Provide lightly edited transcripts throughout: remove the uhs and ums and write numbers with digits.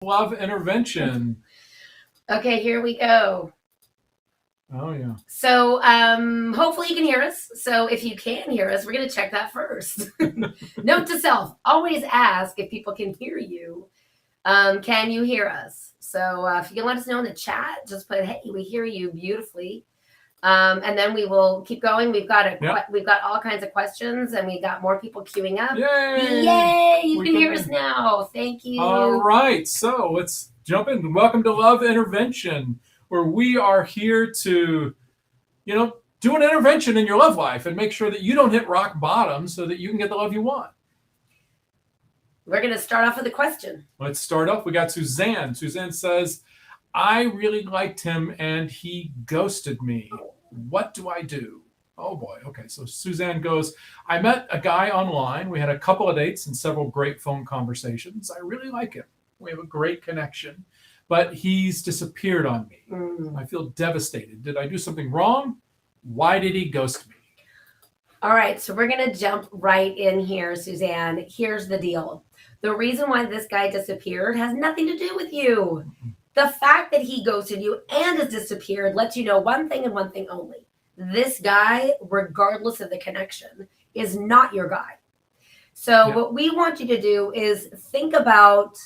Love intervention. Okay, here we go. Oh, yeah. So hopefully you can hear us. So if you can hear us, we're going to check that first. Note to self, always ask if people can hear you. Can you hear us? So if you can let us know in the chat, just put, hey, we hear you beautifully. And then we will keep going. We've got all kinds of questions, and we got more people queuing up. Yay! You can hear us now. Thank you. All right, so let's jump in. Welcome to Love Intervention, where we are here to, do an intervention in your love life and make sure that you don't hit rock bottom so that you can get the love you want. We're going to start off with a question. Let's start off. We got Suzanne. Suzanne says, I really liked him and he ghosted me. What do I do? Oh boy. Okay. So Suzanne goes, I met a guy online. We had a couple of dates and several great phone conversations. I really like him. We have a great connection, but he's disappeared on me. I feel devastated. Did I do something wrong? Why did he ghost me? All right. So we're going to jump right in here, Suzanne. Here's the deal. The reason why this guy disappeared has nothing to do with you. The fact that he ghosted you and has disappeared lets you know one thing and one thing only. This guy, regardless of the connection, is not your guy. So what we want you to do is think about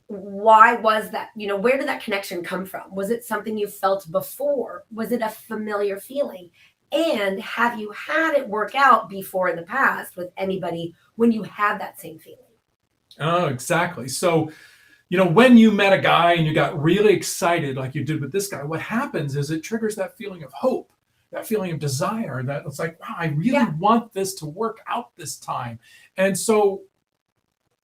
why was that, where did that connection come from? Was it something you felt before? Was it a familiar feeling? And have you had it work out before in the past with anybody when you had that same feeling? Oh, exactly. So, when you met a guy and you got really excited like you did with this guy, what happens is it triggers that feeling of hope, that feeling of desire, that it's like, wow, I really want this to work out this time. And so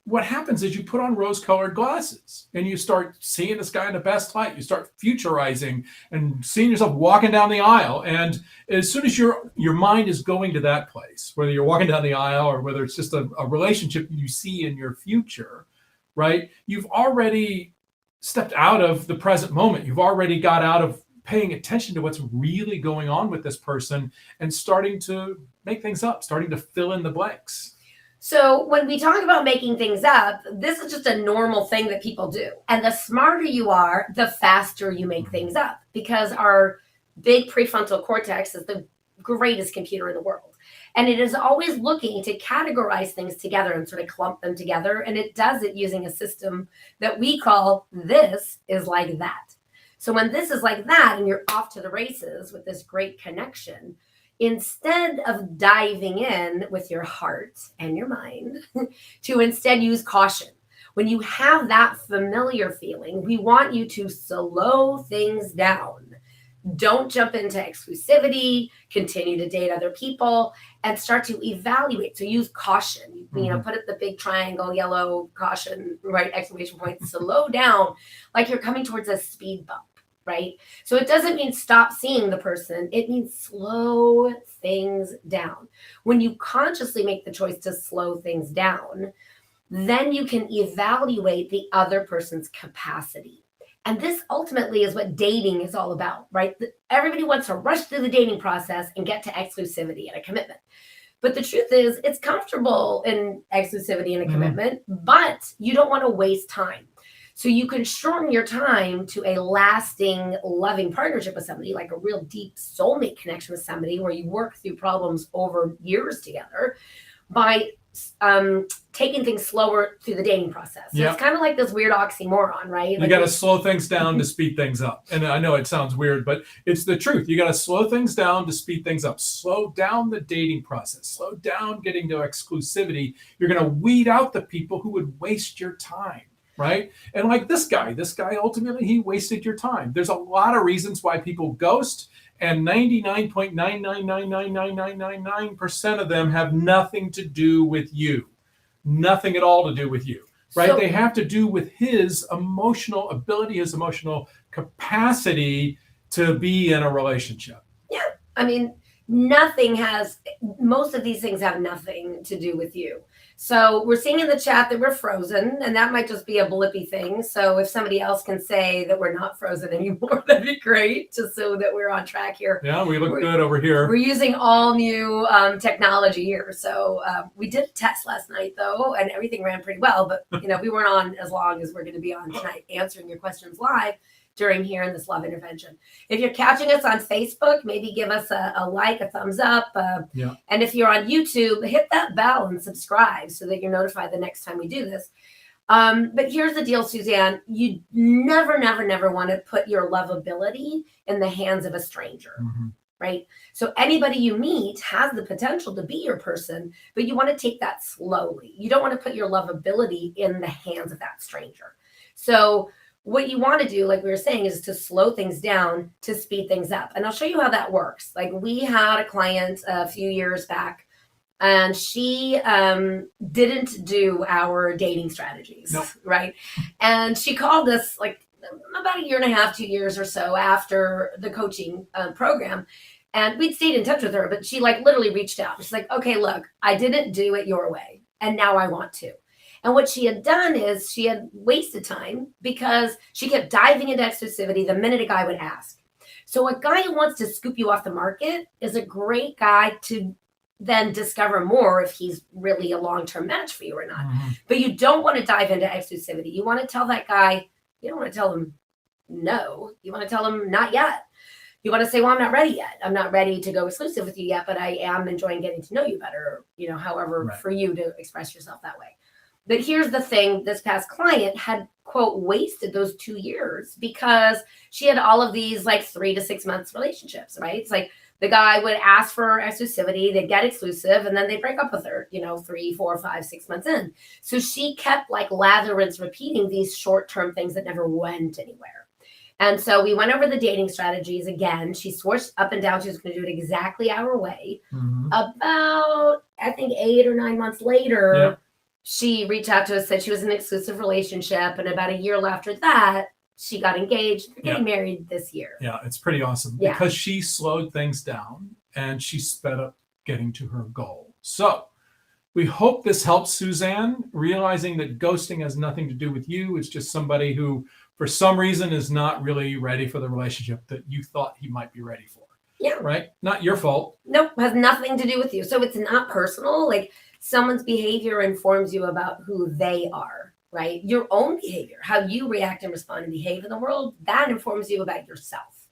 what happens is you put on rose-colored glasses and you start seeing this guy in the best light. You start futurizing and seeing yourself walking down the aisle. And as soon as your mind is going to that place, whether you're walking down the aisle or whether it's just a relationship you see in your future, right? You've already stepped out of the present moment. You've already got out of paying attention to what's really going on with this person and starting to make things up, starting to fill in the blanks. So when we talk about making things up, this is just a normal thing that people do. And the smarter you are, the faster you make things up, because our big prefrontal cortex is the greatest computer in the world. And it is always looking to categorize things together and sort of clump them together. And it does it using a system that we call this is like that. So when this is like that and you're off to the races with this great connection, instead of diving in with your heart and your mind, to instead use caution. When you have that familiar feeling, we want you to slow things down. Don't jump into exclusivity, continue to date other people, and start to evaluate. So use caution. Put it the big triangle, yellow caution, right? Exclamation point. Slow down, like you're coming towards a speed bump, right? So it doesn't mean stop seeing the person. It means slow things down. When you consciously make the choice to slow things down, then you can evaluate the other person's capacity. And this ultimately is what dating is all about, right? Everybody wants to rush through the dating process and get to exclusivity and a commitment. But the truth is, it's comfortable in exclusivity and a commitment, but you don't want to waste time. So you can shorten your time to a lasting, loving partnership with somebody, like a real deep soulmate connection with somebody where you work through problems over years together by taking things slower through the dating process. So it's kind of like this weird oxymoron, right? You got to slow things down to speed things up. And I know it sounds weird, but it's the truth. You got to slow things down to speed things up. Slow down the dating process. Slow down getting to exclusivity. You're going to weed out the people who would waste your time. Right? And like this guy ultimately, he wasted your time. There's a lot of reasons why people ghost, and 99.9999999% of them have nothing to do with you. Nothing at all to do with you. Right? They have to do with his emotional ability, his emotional capacity to be in a relationship. Yeah. Most of these things have nothing to do with you. So we're seeing in the chat that we're frozen, and that might just be a blippy thing. So if somebody else can say that we're not frozen anymore, that'd be great, just so that we're on track here. Yeah, we look good over here. We're using all new technology here. So we did a test last night, though, and everything ran pretty well. But, we weren't on as long as we're going to be on tonight, answering your questions live during here in this love intervention. If you're catching us on Facebook, maybe give us a like, a thumbs up. And if you're on YouTube, hit that bell and subscribe so that you're notified the next time we do this. But here's the deal, Suzanne. You never, never, never want to put your lovability in the hands of a stranger, right? So anybody you meet has the potential to be your person, but you want to take that slowly. You don't want to put your lovability in the hands of that stranger. So what you want to do, like we were saying, is to slow things down to speed things up. And I'll show you how that works. Like we had a client a few years back, and she didn't do our dating strategies, right? And she called us like about 1.5 years, 2 years or so after the coaching program. And we'd stayed in touch with her, but she like literally reached out. She's like, okay, look, I didn't do it your way, and now I want to. And what she had done is she had wasted time because she kept diving into exclusivity the minute a guy would ask. So a guy who wants to scoop you off the market is a great guy to then discover more if he's really a long-term match for you or not. But you don't want to dive into exclusivity. You want to tell that guy, you don't want to tell him no. You want to tell him not yet. You want to say, well, I'm not ready yet. I'm not ready to go exclusive with you yet, but I am enjoying getting to know you better, however, for you to express yourself that way. But here's the thing, this past client had, quote, wasted those 2 years because she had all of these like 3 to 6 months relationships, right? It's like the guy would ask for exclusivity, they'd get exclusive, and then they'd break up with her, 3, 4, 5, 6 months in. So she kept like lather, rinse, repeating these short-term things that never went anywhere. And so we went over the dating strategies again. She swore up and down she was going to do it exactly our way. About, I think, 8 or 9 months later, she reached out to us, said she was in an exclusive relationship. And about a year after that, she got engaged, getting married this year. Yeah, it's pretty awesome because she slowed things down and she sped up getting to her goal. So we hope this helps Suzanne, realizing that ghosting has nothing to do with you. It's just somebody who, for some reason, is not really ready for the relationship that you thought he might be ready for. Yeah. Right? Not your fault. Nope, has nothing to do with you. So it's not personal. Like someone's behavior informs you about who they are, right? Your own behavior, how you react and respond and behave in the world, that informs you about yourself.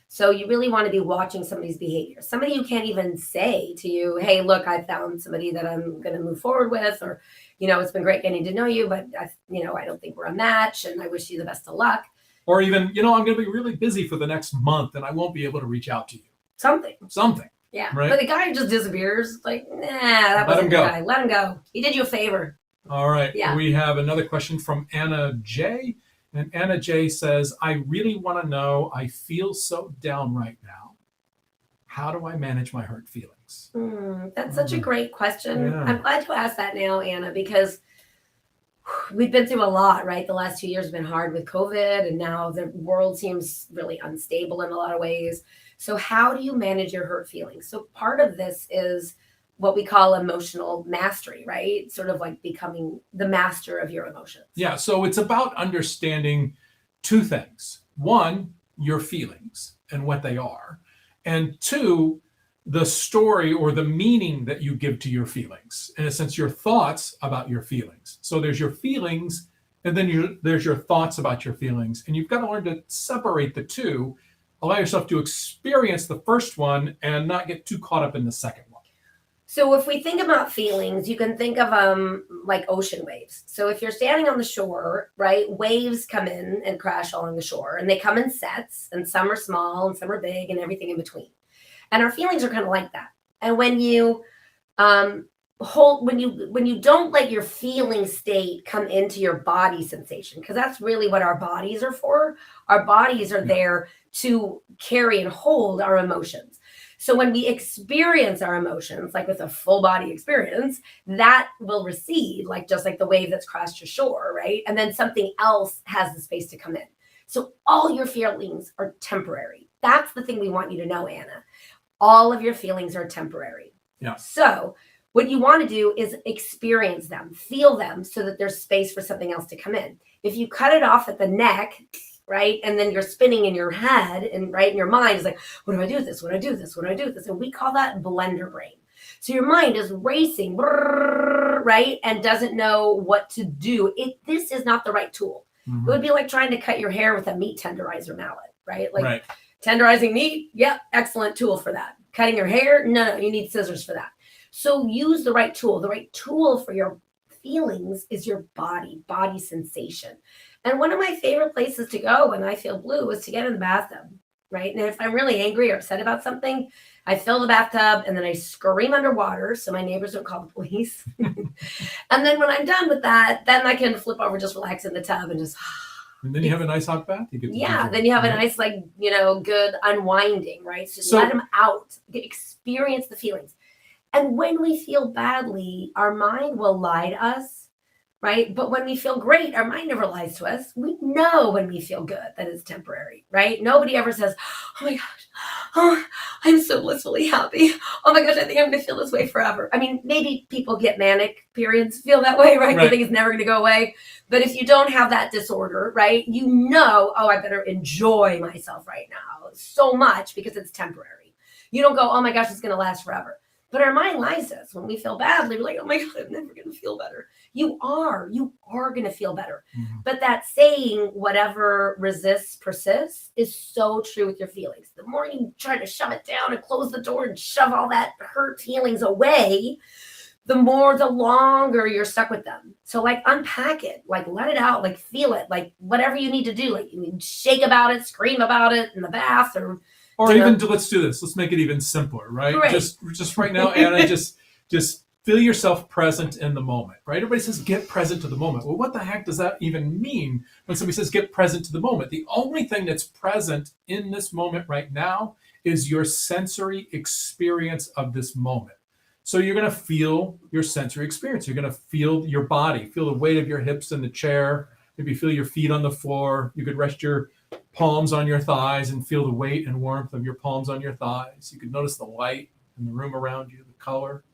So you really want to be watching somebody's behavior. Somebody who can't even say to you, hey, look, I found somebody that I'm going to move forward with, or, it's been great getting to know you, but, I don't think we're a match and I wish you the best of luck. Or even, I'm going to be really busy for the next month and I won't be able to reach out to you. Something. Yeah. Right? But the guy who just disappears, like, that wasn't the guy. Let him go. He did you a favor. All right. Yeah. We have another question from Anna J. And Anna J says, I really want to know, I feel so down right now. How do I manage my hurt feelings? That's such a great question. Yeah. I'm glad you asked that now, Anna, because we've been through a lot, right? The last 2 years have been hard with COVID, and now the world seems really unstable in a lot of ways. So how do you manage your hurt feelings? So part of this is what we call emotional mastery, right? Sort of like becoming the master of your emotions. Yeah. So it's about understanding two things. One, your feelings and what they are. And two, the story or the meaning that you give to your feelings. In a sense, your thoughts about your feelings. So there's your feelings, and then there's your thoughts about your feelings. And you've got to learn to separate the two, allow yourself to experience the first one and not get too caught up in the second one. So if we think about feelings, you can think of them like ocean waves. So if you're standing on the shore, right, waves come in and crash along the shore, and they come in sets, and some are small and some are big and everything in between. And our feelings are kind of like that. And when you when you don't let your feeling state come into your body sensation, because that's really what our bodies are for. Our bodies are there to carry and hold our emotions. So when we experience our emotions, like with a full body experience, that will recede, just like the wave that's crashed ashore, right? And then something else has the space to come in. So all your feelings are temporary. That's the thing we want you to know, Anna. All of your feelings are temporary. Yeah. So What you want to do is experience them, feel them, so that there's space for something else to come in. If you cut it off at the neck, right, and then you're spinning in your head and right in your mind is like, what do I do with this? What do I do with this? What do I do with this? And we call that blender brain. So your mind is racing, right, and doesn't know what to do. This is not the right tool. Mhm. It would be like trying to cut your hair with a meat tenderizer mallet, right? Like Right. tenderizing meat, yep, excellent tool for that. Cutting your hair, no, you need scissors for that. So use the right tool. The right tool for your feelings is your body sensation. And one of my favorite places to go when I feel blue is to get in the bathtub, right? And if I'm really angry or upset about something, I fill the bathtub and then I scream underwater so my neighbors don't call the police. And then when I'm done with that, then I can flip over, just relax in the tub and just And then you have a nice hot bath. You get to yeah, enjoy, then you have a right? nice, like, good unwinding, right? So, So- let them out, experience the feelings. And when we feel badly, our mind will lie to us, right? But when we feel great, our mind never lies to us. We know when we feel good that it's temporary, right? Nobody ever says, oh my gosh, oh, I'm so blissfully happy. Oh my gosh, I think I'm going to feel this way forever. I mean, maybe people get manic periods, feel that way, right? They Right. think it's never going to go away. But if you don't have that disorder, right, you know, oh, I better enjoy myself right now so much because it's temporary. You don't go, oh my gosh, it's going to last forever. But our mind lies to us when we feel badly. We're like, oh my God, I'm never going to feel better. You are going to feel better. Mhm. But that saying, whatever resists persists, is so true with your feelings. The more you try to shove it down and close the door and shove all that hurt feelings away, the longer you're stuck with them. So like unpack it, like let it out, like feel it, like whatever you need to do, like you need to shake about it, scream about it in the bath Or Yeah. let's do this. Let's make it even simpler, right? Right. Just right now, Anna, just feel yourself present in the moment, right? Everybody says get present to the moment. Well, what the heck does that even mean when somebody says get present to the moment? The only thing that's present in this moment right now is your sensory experience of this moment. So you're going to feel your sensory experience. You're going to feel your body, feel the weight of your hips in the chair. Maybe feel your feet on the floor. You could rest your palms on your thighs and feel the weight and warmth of your palms on your thighs. You could notice the light in the room around you, the color.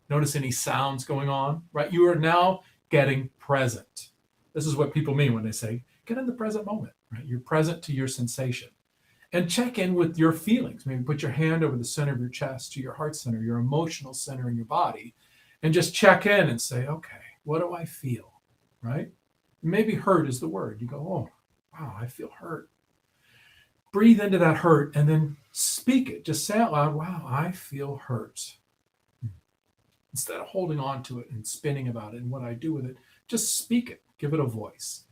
Notice any sounds going on, right? You are now getting present. This is what people mean when they say, get in the present moment, right? You're present to your sensation. And check in with your feelings. Maybe put your hand over the center of your chest to your heart center, your emotional center in your body, and just check in and say, okay, what do I feel, right? Maybe hurt is the word. You go, oh, wow, I feel hurt. Breathe into that hurt and then speak it. Just say out loud, wow, I feel hurt. Instead of holding on to it and spinning about it and what I do with it, just speak it, give it a voice.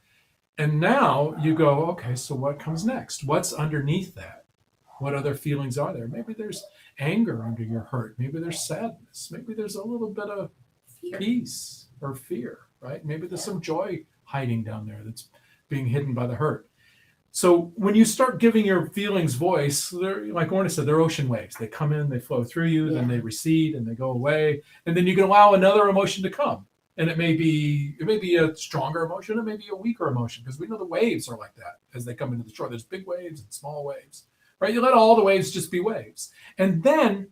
And now you go, okay, so what comes next? What's underneath that? What other feelings are there? Maybe there's anger under your hurt. Maybe there's sadness. Maybe there's a little bit of fear. peace or fear, right? Maybe there's some joy hiding down there that's being hidden by the hurt. So when you start giving your feelings voice, they're, like Orna said, they're ocean waves. They come in, they flow through you, then they recede and they go away. And then you can allow another emotion to come. And it may be a stronger emotion, it may be a weaker emotion, because we know the waves are like that as they come into the shore. There's big waves and small waves, right? You let all the waves just be waves. And then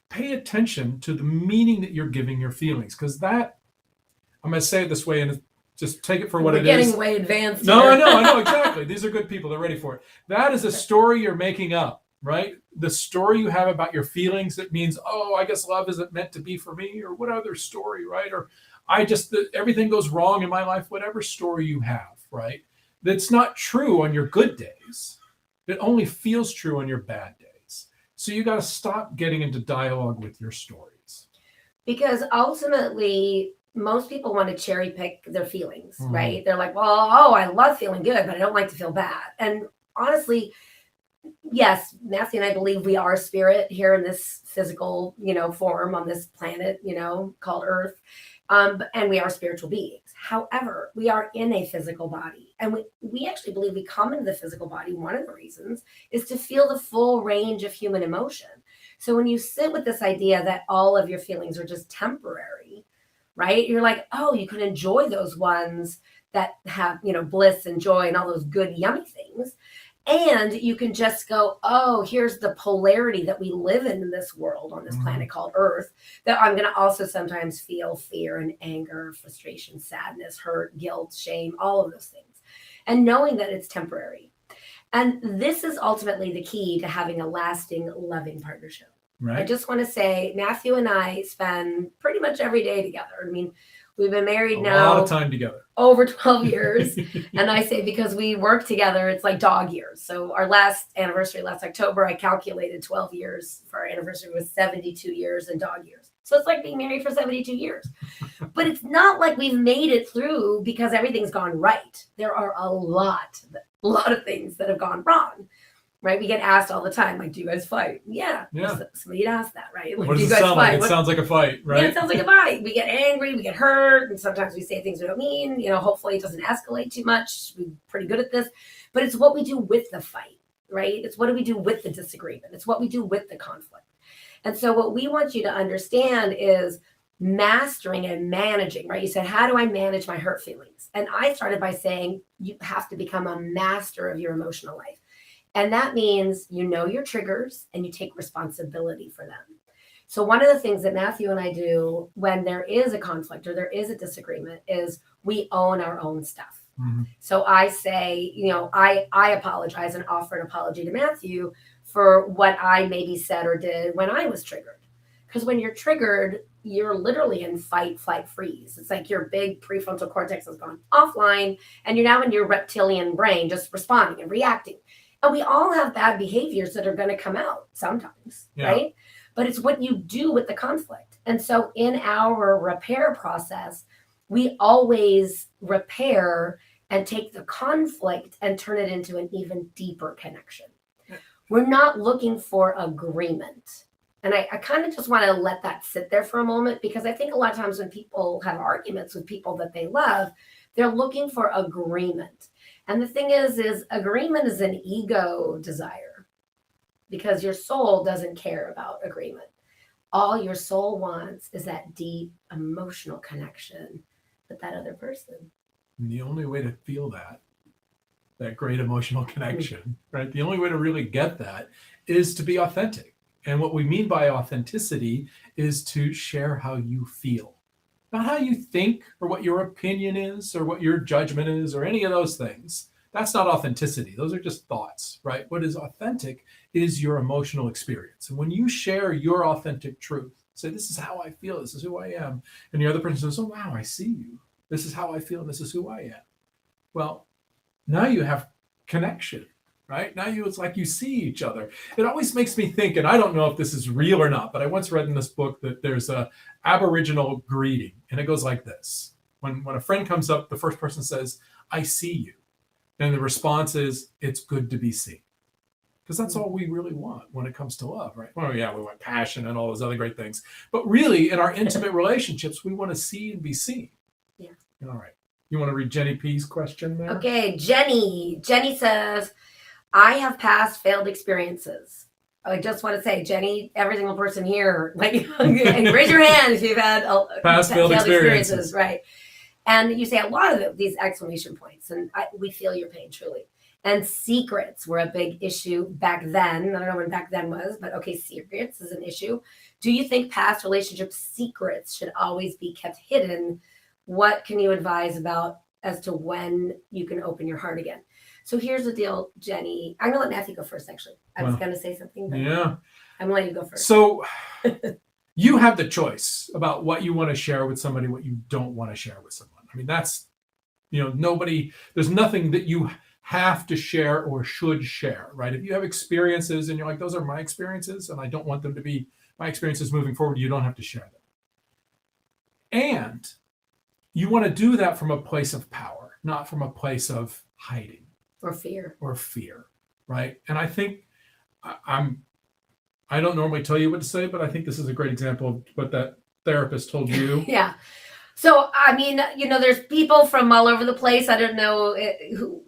pay attention to the meaning that you're giving your feelings, because that, I'm going to say it this way and just take it for what We're it getting is. way advanced. No, here. I know, exactly. These are good people. They're ready for it. That is a story you're making up, right? The story you have about your feelings that means, oh, I guess love isn't meant to be for me, or what other story, right? Or everything goes wrong in my life, whatever story you have, right? That's not true on your good days. It only feels true on your bad days. So you got to stop getting into dialogue with your stories. Because ultimately, most people want to cherry pick their feelings, Mhm. right? They're like, well, oh, I love feeling good, but I don't like to feel bad. And honestly, yes, Matthew and I believe we are spirit here in this physical, form on this planet, called Earth. And we are spiritual beings. However, we are in a physical body. And we actually believe we come into the physical body. One of the reasons is to feel the full range of human emotion. So when you sit with this idea that all of your feelings are just temporary, right? You're like, oh, you can enjoy those ones that have, bliss and joy and all those good, yummy things. And you can just go, oh, here's the polarity that we live in this world, on this planet called Earth, that I'm going to also sometimes feel fear and anger, frustration, sadness, hurt, guilt, shame, all of those things. And knowing that it's temporary. And this is ultimately the key to having a lasting, loving partnership. Right. I just want to say, Matthew and I spend pretty much every day together. I mean, we've been married A now lot of time together. over 12 years. And I say, because we work together, it's like dog years. So our last anniversary last October, I calculated 12 years for our anniversary was 72 years in dog years. So it's like being married for 72 years. But it's not like we've made it through because everything's gone right. There are a lot of things that have gone wrong. Right? We get asked all the time, like, do you guys fight? Yeah. Somebody asked that, right? Like, What does do you it guys sound fight? like? It sounds like a fight, right? Yeah, it sounds like a fight. We get angry, we get hurt, and sometimes we say things we don't mean. Hopefully it doesn't escalate too much. We're pretty good at this. But it's what we do with the fight, right? It's what do we do with the disagreement? It's what we do with the conflict. And so what we want you to understand is mastering and managing, right? You said, how do I manage my hurt feelings? And I started by saying, you have to become a master of your emotional life. And that means you know your triggers and you take responsibility for them. So one of the things that Matthew and I do when there is a conflict or there is a disagreement is we own our own stuff. Mm-hmm. So I say, I apologize and offer an apology to Matthew for what I maybe said or did when I was triggered. Because when you're triggered, you're literally in fight, flight, freeze. It's like your big prefrontal cortex has gone offline and you're now in your reptilian brain just responding and reacting. And we all have bad behaviors that are going to come out sometimes, right? But it's what you do with the conflict. And so in our repair process, we always repair and take the conflict and turn it into an even deeper connection. We're not looking for agreement. And I kind of just want to let that sit there for a moment, because I think a lot of times when people have arguments with people that they love, they're looking for agreement. And the thing is agreement is an ego desire, because your soul doesn't care about agreement. All your soul wants is that deep emotional connection with that other person. And the only way to feel that great emotional connection, right? The only way to really get that is to be authentic. And what we mean by authenticity is to share how you feel. Not how you think or what your opinion is or what your judgment is or any of those things. That's not authenticity. Those are just thoughts, right? What is authentic is your emotional experience. And when you share your authentic truth, say, this is how I feel, this is who I am. And the other person says, oh, wow, I see you. This is how I feel, and this is who I am. Well, now you have connection, right? Now it's like you see each other. It always makes me think, and I don't know if this is real or not, but I once read in this book that there's a Aboriginal greeting, and it goes like this. When a friend comes up, the first person says, I see you. And the response is, it's good to be seen. Because that's all we really want when it comes to love, right? Well, yeah, we want passion and all those other great things. But really, in our intimate relationships, we want to see and be seen. Yeah. All right. You want to read Jenny P's question there? Okay, Jenny. Jenny says, I have past failed experiences. I just want to say, Jenny, every single person here, like, raise your hand if you've had past failed experiences. Right. And you say a lot of these exclamation points, and we feel your pain, truly. And secrets were a big issue back then. I don't know when back then was, but okay, secrets is an issue. Do you think past relationship secrets should always be kept hidden? What can you advise about as to when you can open your heart again? So here's the deal, Jenny. I'm going to let Matthew go first, actually. I was going to say something, but I'm going to let you go first. So you have the choice about what you want to share with somebody, what you don't want to share with someone. I mean, that's, there's nothing that you have to share or should share, right? If you have experiences and you're like, those are my experiences and I don't want them to be my experiences moving forward, you don't have to share them. And you want to do that from a place of power, not from a place of hiding. Or fear, right? And I think I don't normally tell you what to say, but I think this is a great example of what that therapist told you. Yeah. So, I mean, there's people from all over the place. I don't know who,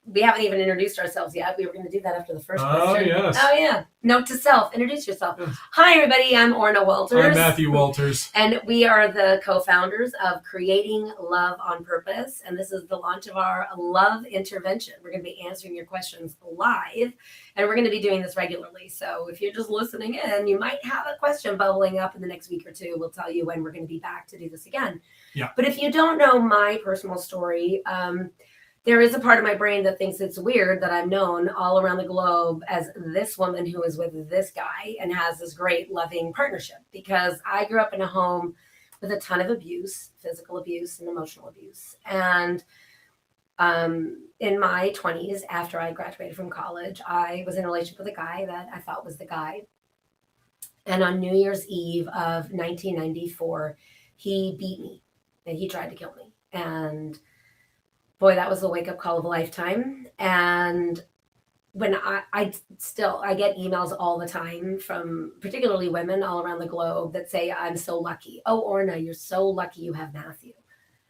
we haven't even introduced ourselves yet. We were going to do that after the first Oh, question. yes. Oh, yeah. Note to self, introduce yourself. Yes. Hi, everybody. I'm Orna Walters. I'm Matthew Walters. And we are the co-founders of Creating Love on Purpose. And this is the launch of our love intervention. We're going to be answering your questions live, and we're going to be doing this regularly. So if you're just listening in, you might have a question bubbling up in the next week or two. We'll tell you when we're going to be back to do this again. Yeah. But if you don't know my personal story, there is a part of my brain that thinks it's weird that I'm known all around the globe as this woman who is with this guy and has this great loving partnership, because I grew up in a home with a ton of abuse, physical abuse and emotional abuse. And in my 20s, after I graduated from college, I was in a relationship with a guy that I thought was the guy. And on New Year's Eve of 1994, he beat me and he tried to kill me. And boy, that was the wake-up call of a lifetime. And when I get emails all the time from particularly women all around the globe that say, I'm so lucky. Oh, Orna, you're so lucky you have Matthew.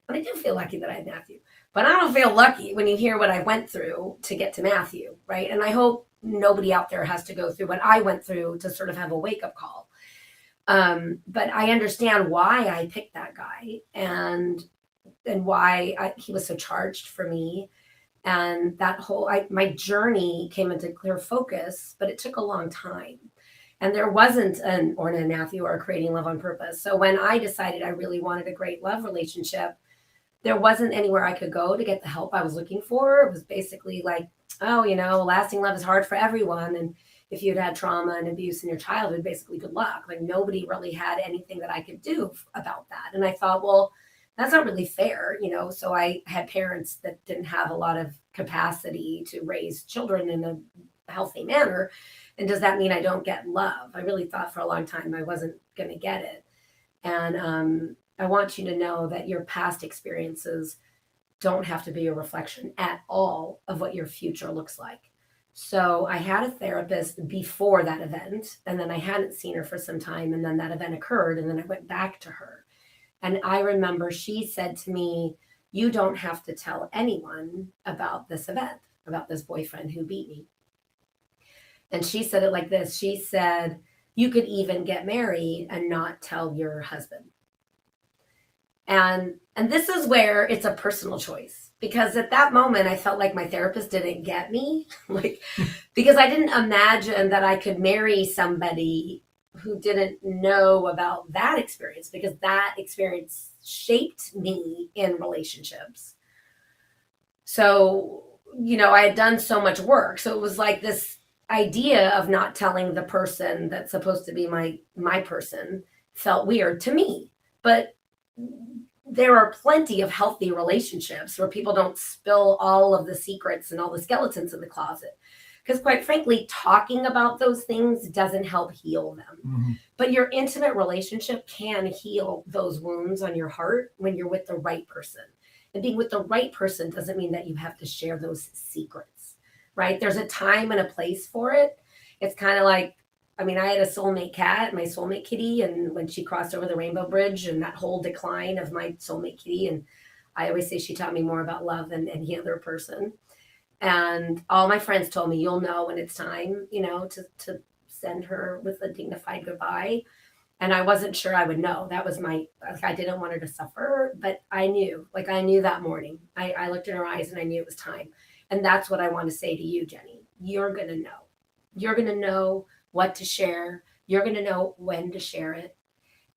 And I do feel lucky that I have Matthew. But I don't feel lucky when you hear what I went through to get to Matthew, right? And I hope nobody out there has to go through what I went through to sort of have a wake-up call. But I understand why I picked that guy and why he was so charged for me. And that whole, my journey came into clear focus, but it took a long time. And there wasn't an Orna and Matthew or Creating Love on Purpose. So when I decided I really wanted a great love relationship, there wasn't anywhere I could go to get the help I was looking for. It was basically like, oh, lasting love is hard for everyone. And if you'd had trauma and abuse in your childhood, basically good luck. Like nobody really had anything that I could do about that. And I thought, well, that's not really fair, So I had parents that didn't have a lot of capacity to raise children in a healthy manner. And does that mean I don't get love? I really thought for a long time I wasn't going to get it. And I want you to know that your past experiences don't have to be a reflection at all of what your future looks like. So I had a therapist before that event, and then I hadn't seen her for some time. And then that event occurred, and then I went back to her. And I remember she said to me, you don't have to tell anyone about this event, about this boyfriend who beat me. And she said it like this. She said, you could even get married and not tell your husband. And this is where it's a personal choice, because at that moment I felt like my therapist didn't get me, because I didn't imagine that I could marry somebody who didn't know about that experience, because that experience shaped me in relationships. So, I had done so much work. So it was like this idea of not telling the person that's supposed to be my person felt weird to me. But there are plenty of healthy relationships where people don't spill all of the secrets and all the skeletons in the closet. Because quite frankly, talking about those things doesn't help heal them. Mm-hmm. But your intimate relationship can heal those wounds on your heart when you're with the right person. And being with the right person doesn't mean that you have to share those secrets, right? There's a time and a place for it. It's kind of like, I had a soulmate cat, my soulmate kitty, and when she crossed over the rainbow bridge and that whole decline of my soulmate kitty, and I always say she taught me more about love than any other person. And all my friends told me, you'll know when it's time, to send her with a dignified goodbye. And I wasn't sure I would know. That was I didn't want her to suffer, but I knew that morning. I looked in her eyes and I knew it was time. And that's what I want to say to you, Jenny. You're going to know. You're going to know what to share. You're going to know when to share it.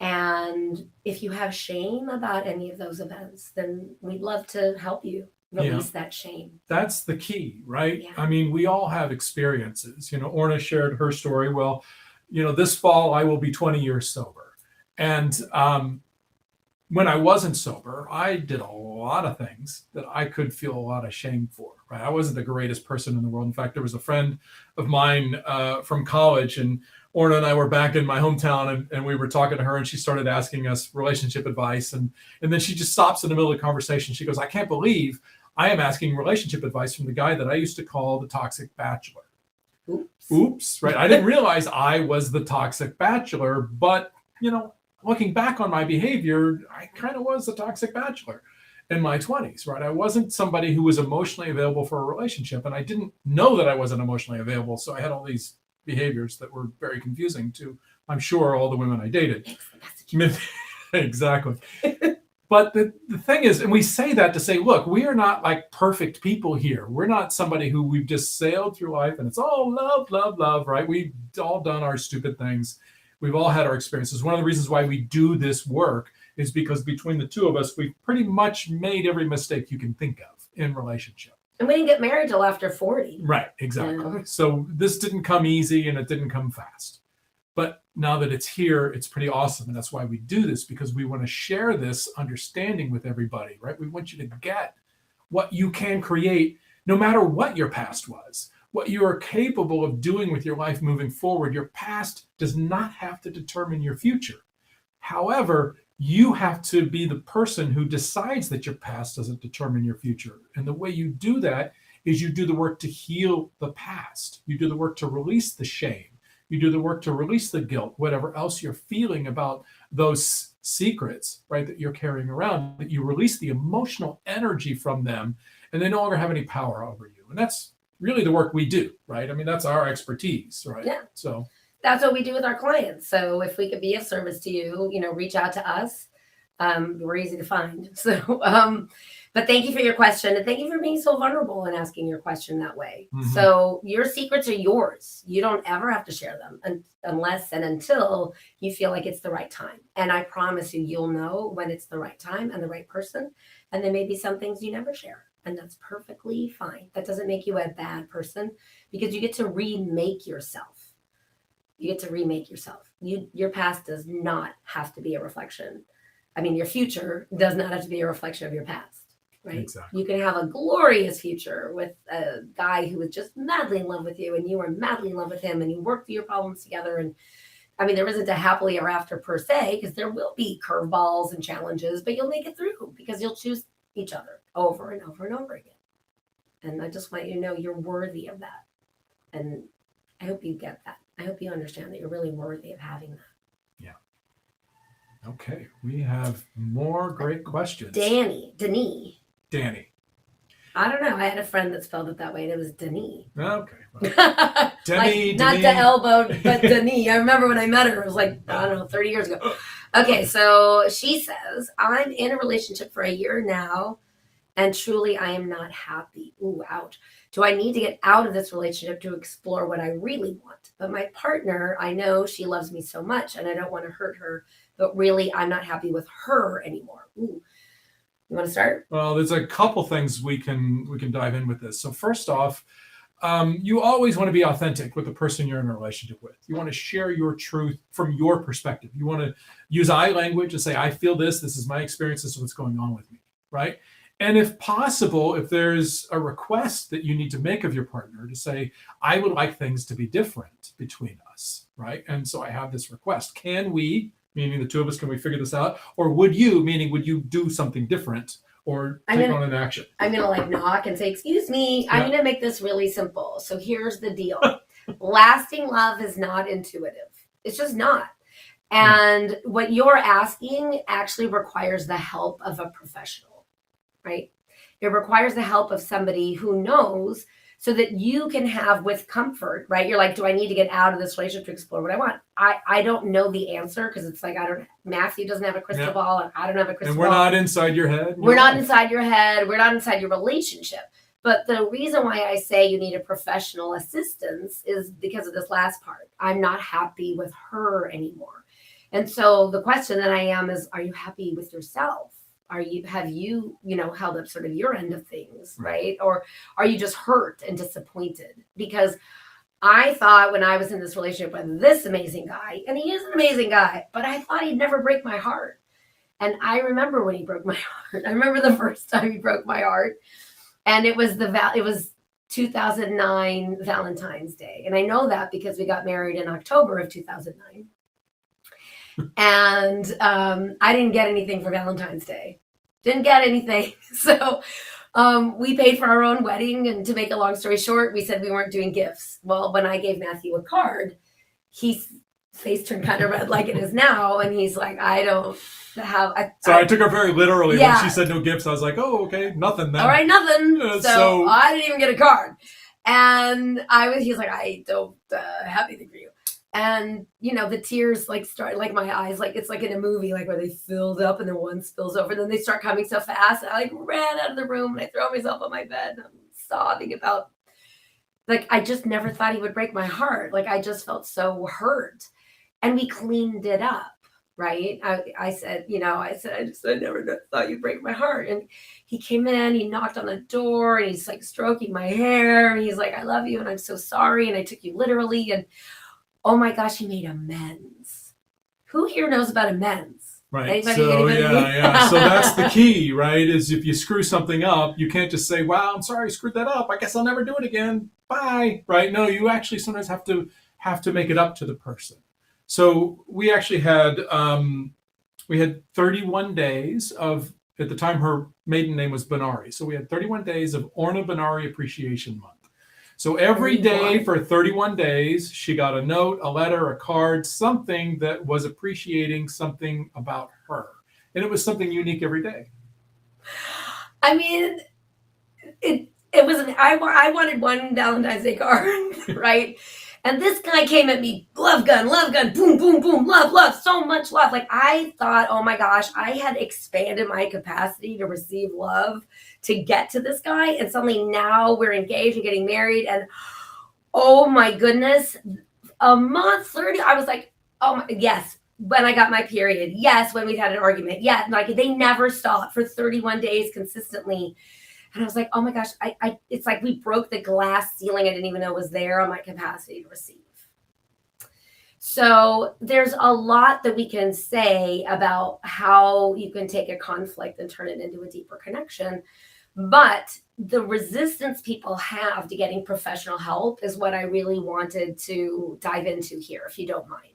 And if you have shame about any of those events, then we'd love to help you release that shame. That's the key, right? Yeah. We all have experiences. Orna shared her story. Well, this fall I will be 20 years sober. And when I wasn't sober, I did a lot of things that I could feel a lot of shame for, right? I wasn't the greatest person in the world. In fact, there was a friend of mine from college, and Orna and I were back in my hometown, and we were talking to her, and she started asking us relationship advice. And then she just stops in the middle of the conversation. She goes, I can't believe I am asking relationship advice from the guy that I used to call the toxic bachelor. Oops, right? I didn't realize I was the toxic bachelor, but, looking back on my behavior, I kind of was the toxic bachelor. in my 20s, right? I wasn't somebody who was emotionally available for a relationship, and I didn't know that I wasn't emotionally available. So I had all these behaviors that were very confusing to, I'm sure, all the women I dated. Exactly. But the thing is, and we say that to say, look, we are not like perfect people here. We're not somebody who we've just sailed through life and it's all love, love, love, right? We've all done our stupid things. We've all had our experiences. One of the reasons why we do this work is because between the two of us, we've pretty much made every mistake you can think of in relationship. And we didn't get married till after 40. Right, exactly. Yeah. So this didn't come easy and it didn't come fast. But now that it's here, it's pretty awesome. And that's why we do this, because we want to share this understanding with everybody, right? We want you to get what you can create no matter what your past was, what you are capable of doing with your life moving forward. Your past does not have to determine your future. However, you have to be the person who decides that your past doesn't determine your future. And the way you do that is you do the work to heal the past. You do the work to release the shame. You do the work to release the guilt, whatever else you're feeling about those secrets, right, that you're carrying around, that you release the emotional energy from them, and they no longer have any power over you. And that's really the work we do, right? I mean, that's our expertise, right? Yeah. So that's what we do with our clients. So if we could be of service to you, reach out to us. We're easy to find. So, but thank you for your question. And thank you for being so vulnerable and asking your question that way. Mhm. So your secrets are yours. You don't ever have to share them unless and until you feel like it's the right time. And I promise you, you'll know when it's the right time and the right person. And there may be some things you never share. And that's perfectly fine. That doesn't make you a bad person, because you get to remake yourself. You get to remake yourself. Your past does not have to be a reflection. I mean, your future does not have to be a reflection of your past, right? Exactly. You can have a glorious future with a guy who was just madly in love with you, and you were madly in love with him, and you worked through your problems together. And I mean, there isn't a happily ever after per se, because there will be curveballs and challenges, but you'll make it through because you'll choose each other over and over and over again. And I just want you to know you're worthy of that. And I hope you get that. I hope you understand that you're really worthy of having that. Okay, we have more great questions. Danny. I don't know. I had a friend that spelled it that way, and it was Denis. Okay. Well, Like, Demi, not Demi. the elbow, but Denis. I remember when I met her. It was like, I don't know, 30 years ago. Okay, so she says, I'm in a relationship for a year now, and truly I am not happy. Ooh, ouch. Do I need to get out of this relationship to explore what I really want? But my partner, I know she loves me so much, and I don't want to hurt her, but really I'm not happy with her anymore. Ooh. You want to start? Well, there's a couple things we can dive in with this. So first off, you always want to be authentic with the person you're in a relationship with. You want to share your truth from your perspective. You want to use I language and say, I feel this is my experience, this is what's going on with me, right? And if possible, if there's a request that you need to make of your partner to say, I would like things to be different between us, right? And so I have this request. Can we, meaning the two of us, can we figure this out? Or would you, meaning would you do something different or take on an action? I'm going to like knock and say, excuse me, I'm going to make this really simple. So here's the deal. Lasting love is not intuitive. It's just not. And what you're asking actually requires the help of a professional, right? It requires the help of somebody who knows, so that you can have with comfort, right? You're like, do I need to get out of this relationship to explore what I want? I don't know the answer, because it's like, Matthew doesn't have a crystal ball, and I don't have a crystal ball. And we're not inside your head. We're not inside your head. We're not inside your relationship. But the reason why I say you need a professional assistance is because of this last part. I'm not happy with her anymore. And so the question that I am is, are you happy with yourself? Have you held up sort of your end of things, right? Or are you just hurt and disappointed? Because I thought when I was in this relationship with this amazing guy, and he is an amazing guy, but I thought he'd never break my heart. And I remember when he broke my heart. I remember the first time he broke my heart, and it was 2009 Valentine's Day. And I know that because we got married in October of 2009. And I didn't get anything for Valentine's Day. Didn't get anything. So we paid for our own wedding. And to make a long story short, we said we weren't doing gifts. Well, when I gave Matthew a card, he face turned kind of red like it is now. And he's like, I don't have. So I took her very literally Yeah. when she said no gifts. I was like, oh, okay, nothing then. All right, nothing. So- So I didn't even get a card. And he's like, I don't have anything for you. And, the tears like start, like my eyes, like it's like in a movie, like where they filled up and then one spills over. And then they start coming so fast. And I like ran out of the room and I throw myself on my bed. And I'm sobbing about, like, I just never thought he would break my heart. Like, I just felt so hurt. And we cleaned it up. Right. I said, I never thought you'd break my heart. And he came in, he knocked on the door and he's like stroking my hair. And he's like, I love you. And I'm so sorry. And I took you literally. And oh my gosh, he made amends. Who here knows about amends? Right. Anybody? So yeah. So that's the key, right? Is if you screw something up, you can't just say, wow, I'm sorry I screwed that up. I guess I'll never do it again. Bye. Right. No, you actually sometimes have to make it up to the person. So we actually had 31 days of, at the time her maiden name was Benari. So we had 31 days of Orna Benari Appreciation Month. So every day for 31 days, she got a note, a letter, a card, something that was appreciating something about her. And it was something unique every day. I mean, it was, I wanted one Valentine's Day card, right? And this guy came at me, love gun, boom, boom, boom, love, so much love. Like I thought, oh my gosh, I had expanded my capacity to receive love to get to this guy. And suddenly now we're engaged and getting married. And oh my goodness, a month, 30, I was like, oh my, yes. When I got my period. Yes. When we'd had an argument. Yeah. Like they never stopped for 31 days consistently. And I was like, oh my gosh, it's like we broke the glass ceiling I didn't even know was there on my capacity to receive. So there's a lot that we can say about how you can take a conflict and turn it into a deeper connection. But the resistance people have to getting professional help is what I really wanted to dive into here, if you don't mind.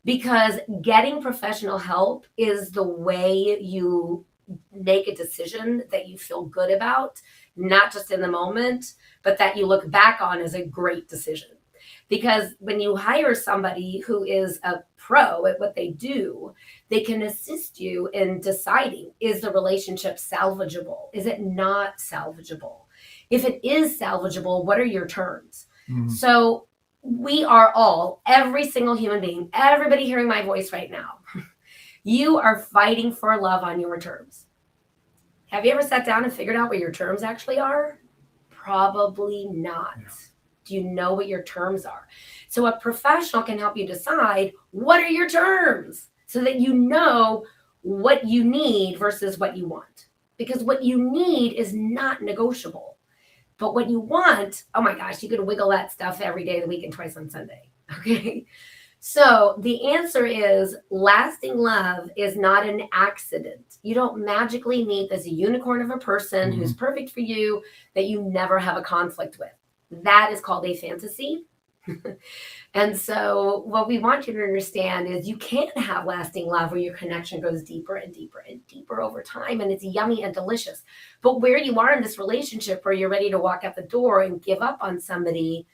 Because getting professional help is the way you make a decision that you feel good about, not just in the moment, but that you look back on as a great decision. Because when you hire somebody who is a pro at what they do, they can assist you in deciding, is the relationship salvageable? Is it not salvageable? If it is salvageable, what are your terms? Mm-hmm. So we are all, every single human being, everybody hearing my voice right now, you are fighting for love on your terms. Have you ever sat down and figured out what your terms actually are? Probably not. Yeah. Do you know what your terms are? So a professional can help you decide what are your terms so that you know what you need versus what you want. Because what you need is not negotiable. But what you want, oh my gosh, you could wiggle that stuff every day of the week and twice on Sunday. Okay. So the answer is lasting love is not an accident. You don't magically meet this unicorn of a person who's perfect for you that you never have a conflict with. That is called a fantasy. And so what we want you to understand is you can't have lasting love where your connection goes deeper and deeper and deeper over time. And it's yummy and delicious. But where you are in this relationship where you're ready to walk out the door and give up on somebody,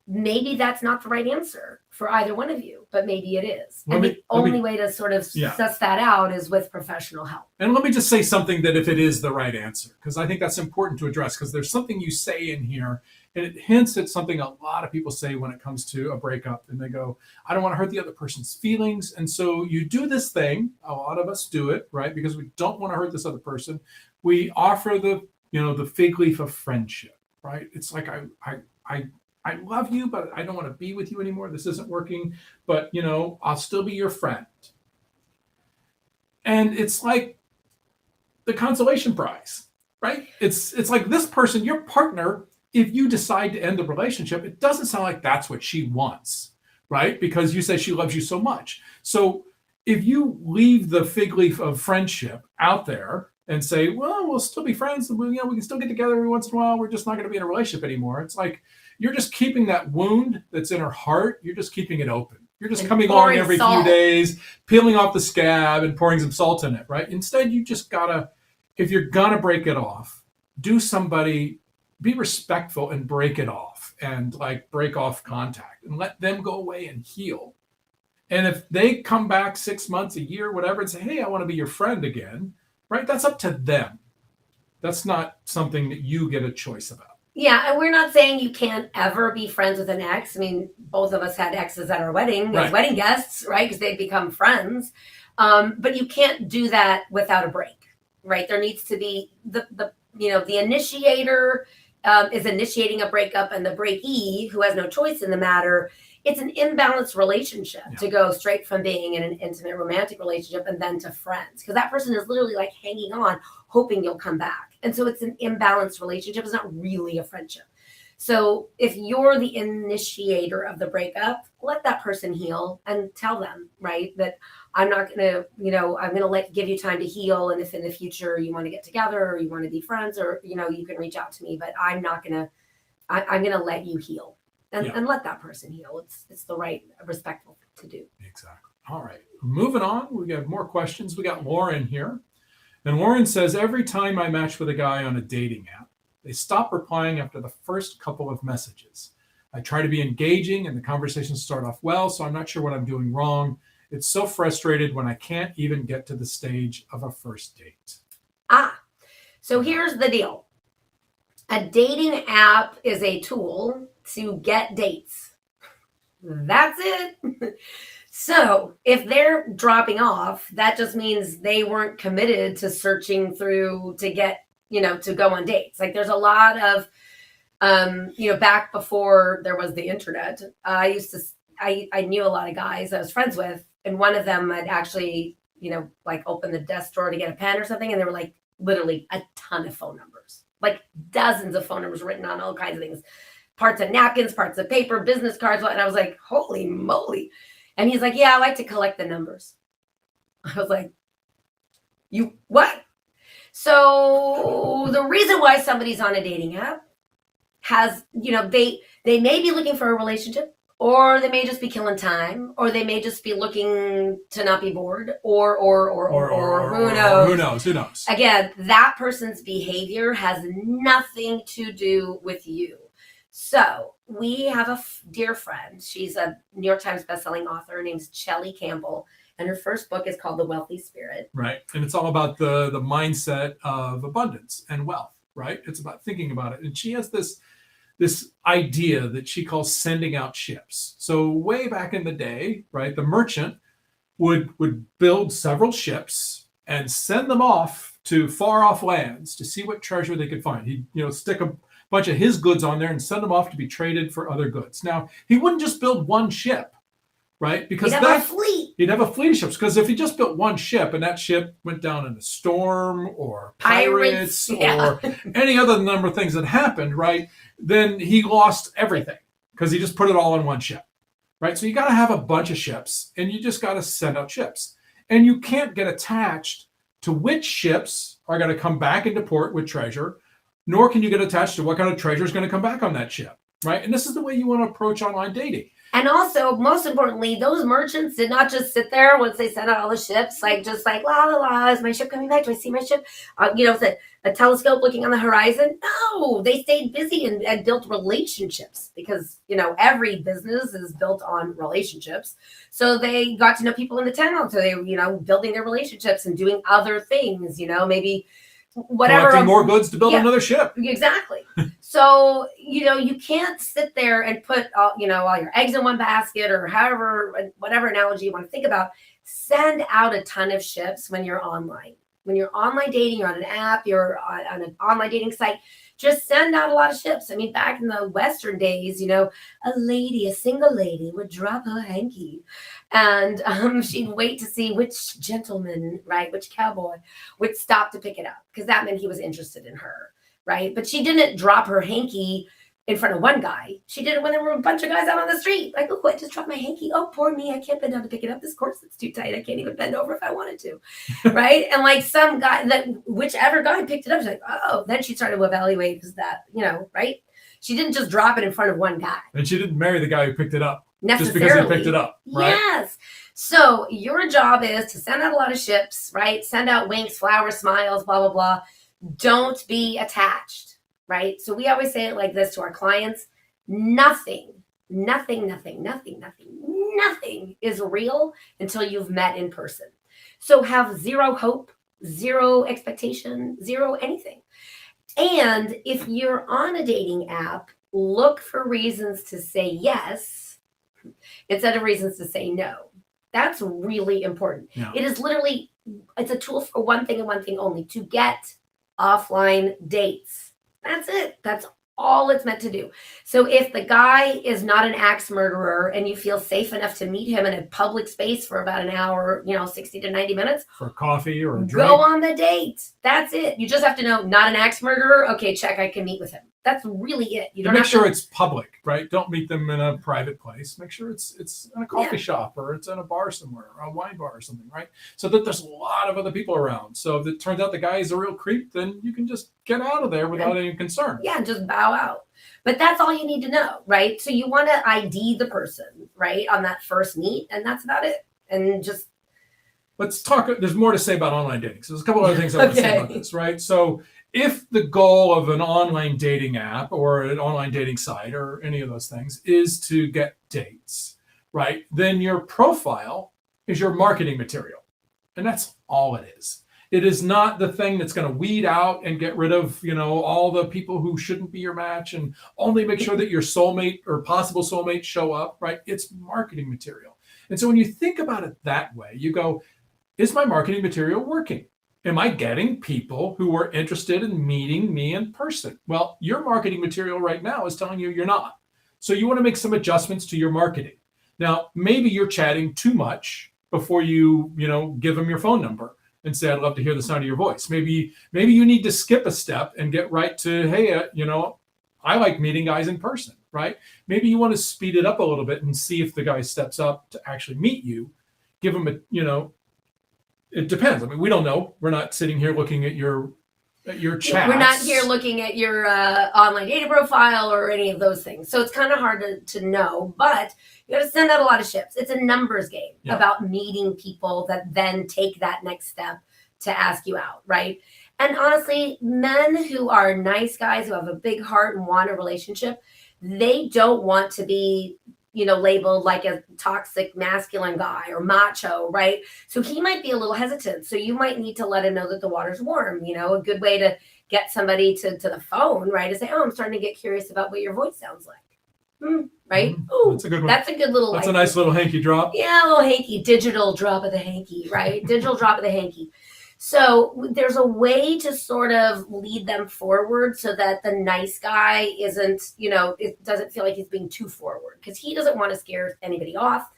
maybe that's not the right answer for either one of you, but maybe it is. And the only way to sort of suss that out is with professional help. And let me just say something that if it is the right answer, because I think that's important to address, because there's something you say in here and it hints at something a lot of people say when it comes to a breakup. And they go, I don't want to hurt the other person's feelings. And so you do this thing, a lot of us do it, right? Because we don't want to hurt this other person. We offer the fig leaf of friendship, right? It's like, I love you, but I don't want to be with you anymore. This isn't working, but I'll still be your friend. And it's like the consolation prize, right? It's like this person, your partner, if you decide to end the relationship, it doesn't sound like that's what she wants, right? Because you say she loves you so much. So if you leave the fig leaf of friendship out there and say, well, we'll still be friends, and we can still get together every once in a while, we're just not going to be in a relationship anymore. It's like, you're just keeping that wound that's in her heart, you're just keeping it open. You're just coming on every few days, peeling off the scab and pouring some salt in it, right? Instead, you just gotta, if you're gonna break it off, be respectful and break it off and like break off contact and let them go away and heal. And if they come back 6 months, a year, whatever, and say, hey, I want to be your friend again, right? That's up to them. That's not something that you get a choice about. Yeah, and we're not saying you can't ever be friends with an ex. I mean, both of us had exes at our wedding as wedding guests, right? Because they become friends. But you can't do that without a break, right? There needs to be the initiator is initiating a breakup, and the breakee, who has no choice in the matter. It's an imbalanced relationship to go straight from being in an intimate romantic relationship and then to friends, because that person is literally like hanging on, hoping you'll come back. And so it's an imbalanced relationship. It's not really a friendship. So if you're the initiator of the breakup, let that person heal and tell them, right, that I'm not going to, I'm going to give you time to heal. And if in the future you want to get together or you want to be friends, or, you can reach out to me, but I'm going to let you heal. And let that person heal. It's the right, respectful thing to do. Exactly. All right. Moving on. We got more questions. We got Lauren here. And Lauren says, every time I match with a guy on a dating app, they stop replying after the first couple of messages. I try to be engaging and the conversations start off well, so I'm not sure what I'm doing wrong. It's so frustrated when I can't even get to the stage of a first date. So here's the deal. A dating app is a tool to get dates. That's it. So if they're dropping off, that just means they weren't committed to searching through to get, to go on dates. Like there's a lot of, back before there was the internet, I knew a lot of guys I was friends with, and one of them had actually, opened the desk drawer to get a pen or something. And there were like literally a ton of phone numbers, like dozens of phone numbers written on all kinds of things, parts of napkins, parts of paper, business cards. And I was like, holy moly. And he's like, yeah, I like to collect the numbers. I was like, you what? So the reason why somebody's on a dating app has, they may be looking for a relationship, or they may just be killing time, or they may just be looking to not be bored, or who knows? Who knows? Again, that person's behavior has nothing to do with you. So we have a dear friend. She's a New York Times bestselling author. Her name's Shelley Campbell. And her first book is called The Wealthy Spirit. Right. And it's all about the mindset of abundance and wealth, right? It's about thinking about it. And she has this idea that she calls sending out ships. So way back in the day, right, the merchant would build several ships and send them off to far off lands to see what treasure they could find. He'd, stick a bunch of his goods on there and send them off to be traded for other goods. Now, he wouldn't just build one ship, right? Because he'd have a fleet. He'd have a fleet of ships. Because if he just built one ship and that ship went down in a storm or pirates or any other number of things that happened, right, then he lost everything because he just put it all on one ship, right? So you got to have a bunch of ships, and you just got to send out ships. And you can't get attached to which ships are going to come back into port with treasure, nor can you get attached to what kind of treasure is going to come back on that ship, right? And this is the way you want to approach online dating. And also, most importantly, those merchants did not just sit there once they sent out all the ships, la la la, is my ship coming back? Do I see my ship? A telescope looking on the horizon? No, they stayed busy and built relationships, because, every business is built on relationships. So they got to know people in the town. So they, building their relationships and doing other things, maybe whatever. Collecting more goods to build another ship. Exactly. So, you can't sit there and put all your eggs in one basket, or whatever analogy you want to think about. Send out a ton of ships when you're online. When you're online dating, you're on an app, you're on an online dating site, just send out a lot of ships. I mean, back in the Western days, a single lady would drop her hanky, and she'd wait to see which gentleman, right, which cowboy would stop to pick it up, because that meant he was interested in her, right? But she didn't drop her hanky in front of one guy. She did it when there were a bunch of guys out on the street. Like, oh, I just dropped my hanky. Oh, poor me. I can't bend down to pick it up. This corset's too tight. I can't even bend over if I wanted to. Right? And like some guy, whichever guy picked it up, she's like, oh, then she started to evaluate, is that, right? She didn't just drop it in front of one guy. And she didn't marry the guy who picked it up. Necessarily. Just because he picked it up, right? Yes. So your job is to send out a lot of ships, right? Send out winks, flowers, smiles, blah, blah, blah. Don't be attached. Right? So we always say it like this to our clients: nothing nothing is real until you've met in person. So have zero hope, zero expectation, zero anything. And if you're on a dating app, look for reasons to say yes instead of reasons to say no. That's really important. Yeah. It is literally, it's a tool for one thing and one thing only, to get offline dates. That's it. That's all it's meant to do. So if the guy is not an axe murderer and you feel safe enough to meet him in a public space for about an hour, 60 to 90 minutes, For coffee or a drink. go on the date. That's it. You just have to know, not an axe murderer. Okay, check, I can meet with him. That's really it. You And don't make have sure to, it's public, right? Don't meet them in a private place. Make sure it's in a coffee shop or it's in a bar somewhere, or a wine bar or something, right? So that there's a lot of other people around. So if it turns out the guy is a real creep, then you can just get out of there without any concern. yeah, just bow out. But that's all you need to know, right? So you want to ID the person, right, on that first meet, and that's about it. And just Let's talk. There's more to say about online dating. So there's a couple other things I want to say about Okay. this, right? So if the goal of an online dating app or an online dating site or any of those things is to get dates, right? Then your profile is your marketing material. And that's all it is. It is not the thing that's going to weed out and get rid of, all the people who shouldn't be your match and only make sure that your soulmate or possible soulmate show up, right? It's marketing material. And so when you think about it that way, you go, is my marketing material working? Am I getting people who are interested in meeting me in person? Well, your marketing material right now is telling you you're not. So you want to make some adjustments to your marketing. Now, maybe you're chatting too much before you, give them your phone number and say, I'd love to hear the sound of your voice. Maybe you need to skip a step and get right to, hey, I like meeting guys in person, right? Maybe you want to speed it up a little bit and see if the guy steps up to actually meet you. Give him it depends. I mean, we don't know. We're not sitting here looking at your chats. we're not here looking at your online dating profile or any of those things. So it's kind of hard to know, but you got to send out a lot of ships. It's a numbers game about meeting people that then take that next step to ask you out, right? And honestly, men who are nice guys who have a big heart and want a relationship, they don't want to be labeled like a toxic masculine guy or macho, right? So he might be a little hesitant. So you might need to let him know that the water's warm. A good way to get somebody to the phone, right, is say, oh, I'm starting to get curious about what your voice sounds like. Right? Oh, That's a good one. That's a good little. That's a nice little hanky drop. Yeah, a little hanky, digital drop of the hanky, right? Digital drop of the hanky. So there's a way to sort of lead them forward so that the nice guy isn't, it doesn't feel like he's being too forward, because he doesn't want to scare anybody off.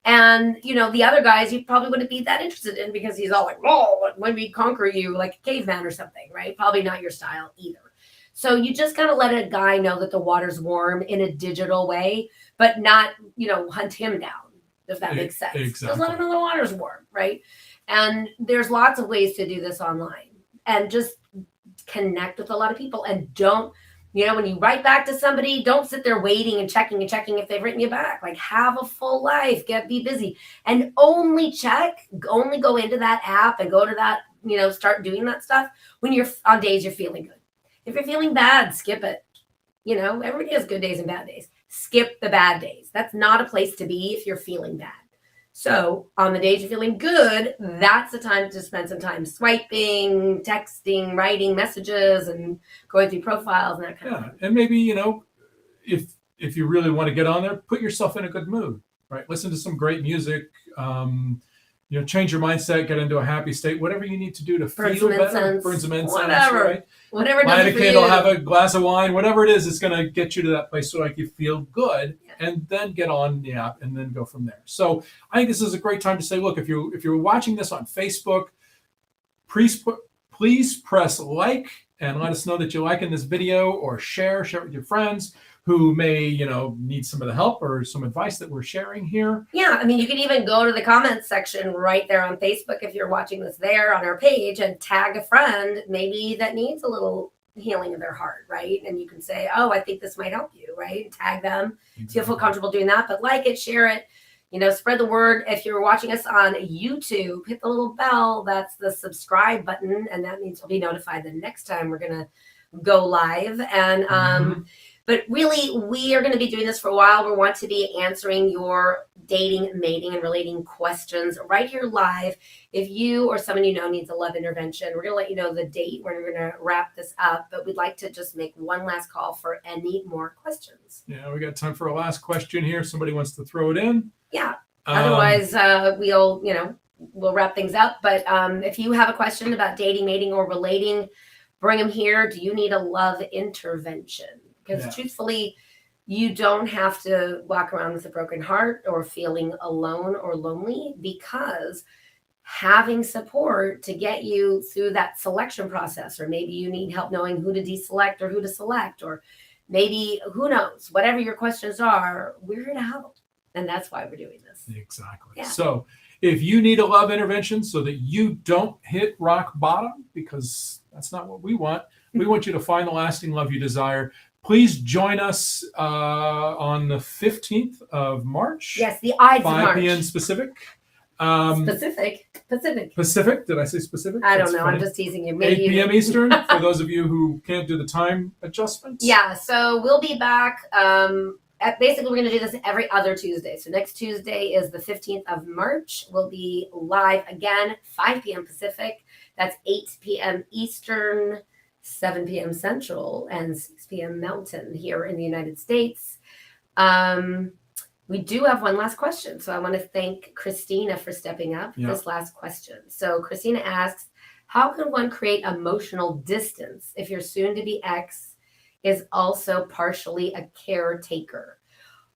And, the other guys you probably wouldn't be that interested in because he's all like, oh, when we conquer you like a caveman or something, right? Probably not your style either. So you just kind of let a guy know that the water's warm in a digital way, but not, hunt him down, if that makes sense. Exactly. Just let him know the water's warm, right? And there's lots of ways to do this online, and just connect with a lot of people. And don't, when you write back to somebody, don't sit there waiting and checking if they've written you back. Like, have a full life, be busy, and only go into that app and go to that, start doing that stuff when you're on days you're feeling good. If you're feeling bad, skip it. Everybody has good days and bad days. Skip the bad days. That's not a place to be if you're feeling bad. So on the days you're feeling good, that's the time to spend some time swiping, texting, writing messages, and going through profiles and that kind of thing. And maybe, if you really want to get on there, put yourself in a good mood, right? Listen to some great music, change your mindset, get into a happy state, whatever you need to do to feel better. Burn some incense, whatever. right? Whatever does Light it a for candle, you. have a glass of wine, whatever it is, it's going to get you to that place so like you feel good, and then get on the app and then go from there. So I think this is a great time to say, look, if you're watching this on Facebook, please press like and let us know that you're liking this video, or share it with your friends who may, need some of the help or some advice that we're sharing here. Yeah, I mean, you can even go to the comments section right there on Facebook if you're watching this there on our page, and tag a friend maybe that needs a little healing of their heart, right? And you can say, oh, I think this might help you, right? Tag them. Exactly. So you feel comfortable doing that, but like it, share it, spread the word. If you're watching us on YouTube, hit the little bell. That's the subscribe button, and that means you'll be notified the next time we're going to go live. And But really, we are going to be doing this for a while. We want to be answering your dating, mating, and relating questions right here live. If you or someone you know needs a love intervention, we're going to let you know the date when we're going to wrap this up. But we'd like to just make one last call for any more questions. Yeah, we got time for a last question here. Somebody wants to throw it in. Yeah. Otherwise, we'll wrap things up. But if you have a question about dating, mating, or relating, bring them here. Do you need a love intervention? Because truthfully, you don't have to walk around with a broken heart or feeling alone or lonely, because having support to get you through that selection process, or maybe you need help knowing who to deselect or who to select, or maybe, who knows, whatever your questions are, we're here to help. And that's why we're doing this. Exactly. Yeah. So if you need a love intervention so that you don't hit rock bottom, because that's not what we want you to find the lasting love you desire. Please join us on the 15th of March. Yes, the Ides of 5 March. p.m. Pacific. Pacific. Did I say specific? I That's don't know. funny. I'm just teasing you. 8 p.m. Eastern, for those of you who can't do the time adjustment. Yeah, so we'll be back. Basically, we're going to do this every other Tuesday. So next Tuesday is the 15th of March. We'll be live again, 5 p.m. Pacific. That's 8 p.m. Eastern, 7 p.m. Central, and 6 p.m. Mountain here in the United States. We do have one last question. So I want to thank Christina for stepping up for this last question. So Christina asks, how can one create emotional distance if your soon-to-be ex is also partially a caretaker?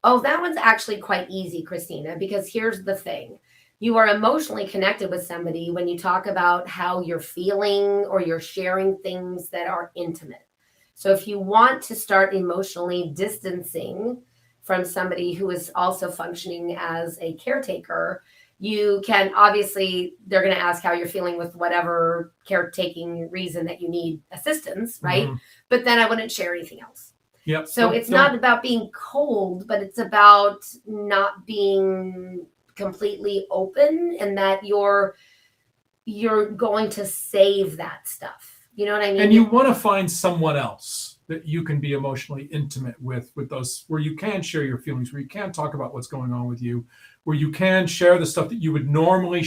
Oh, that one's actually quite easy, Christina, because here's the thing. You are emotionally connected with somebody when you talk about how you're feeling or you're sharing things that are intimate. So if you want to start emotionally distancing from somebody who is also functioning as a caretaker, you can, obviously, they're going to ask how you're feeling with whatever caretaking reason that you need assistance, right? Mhm. But then I wouldn't share anything else. Yep. So it's not about being cold, but it's about not being completely open, and that you're going to save that stuff. You know what I mean? And you want to find someone else that you can be emotionally intimate with those, where you can share your feelings, where you can talk about what's going on with you, where you can share the stuff that you would normally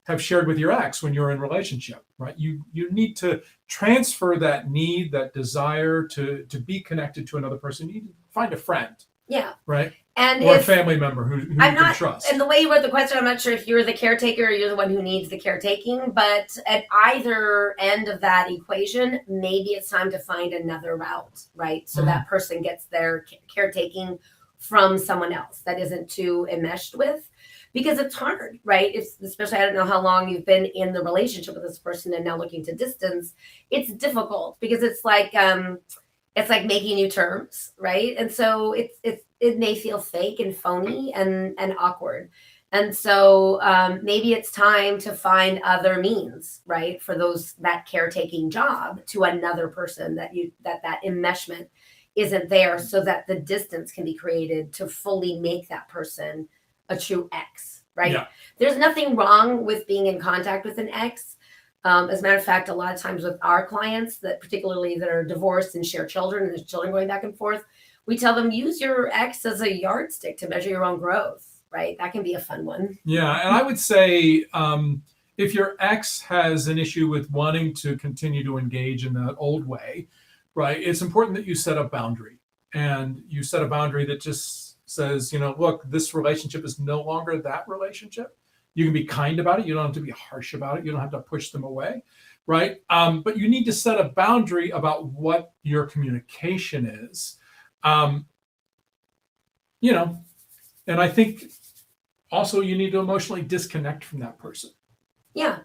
have shared with your ex when you're in relationship, right? You need to transfer that need, that desire to be connected to another person. You need to find a friend. Yeah. Right. And or a family member who you can trust. And the way you wrote the question, I'm not sure if you're the caretaker or you're the one who needs the caretaking, but at either end of that equation, maybe it's time to find another route, right? So that person gets their caretaking from someone else that isn't too enmeshed with, because it's hard, right? Especially, I don't know how long you've been in the relationship with this person and now looking to distance. It's difficult because it's like making new terms, right? And so it may feel fake and phony and awkward. And so maybe it's time to find other means, right, for that caretaking job to another person, that enmeshment isn't there, so that the distance can be created to fully make that person a true ex, right? Yeah. There's nothing wrong with being in contact with an ex. As a matter of fact, a lot of times with our clients, particularly that are divorced and share children, and there's children going back and forth, we tell them, use your ex as a yardstick to measure your own growth, right? That can be a fun one. Yeah. And I would say, if your ex has an issue with wanting to continue to engage in that old way, right, it's important that you set a boundary. And you set a boundary that just says, look, this relationship is no longer that relationship. You can be kind about it. You don't have to be harsh about it. You don't have to push them away, right? But you need to set a boundary about what your communication is. And I think also you need to emotionally disconnect from that person. Yeah.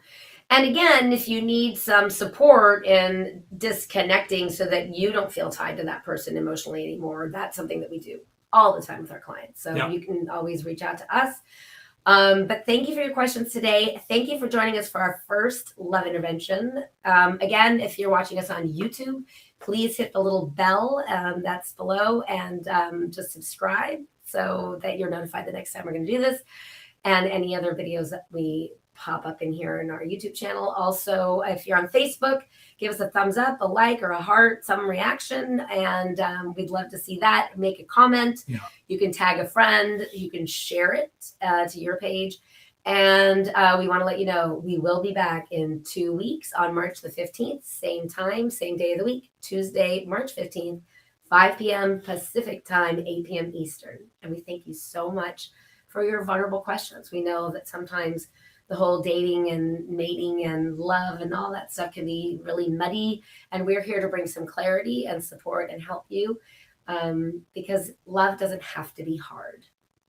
And again, if you need some support in disconnecting so that you don't feel tied to that person emotionally anymore, that's something that we do all the time with our clients. So you can always reach out to us. But thank you for your questions today. Thank you for joining us for our first love intervention. Again, if you're watching us on YouTube, please hit the little bell that's below, and just subscribe so that you're notified the next time we're going to do this, and any other videos that we pop up in here in our YouTube channel. Also, if you're on Facebook, give us a thumbs up, a like, or a heart, some reaction, and we'd love to see that. Make a comment. Yeah. You can tag a friend. You can share it to your page. And we want to let you know we will be back in 2 weeks on March the 15th, same time, same day of the week, Tuesday, March 15th, 5 p.m. Pacific time, 8 p.m. Eastern. And we thank you so much for your vulnerable questions. We know that sometimes the whole dating and mating and love and all that stuff can be really muddy. And we're here to bring some clarity and support and help you because love doesn't have to be hard.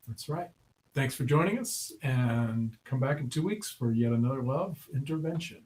That's right. Thanks for joining us, and come back in 2 weeks for yet another love intervention.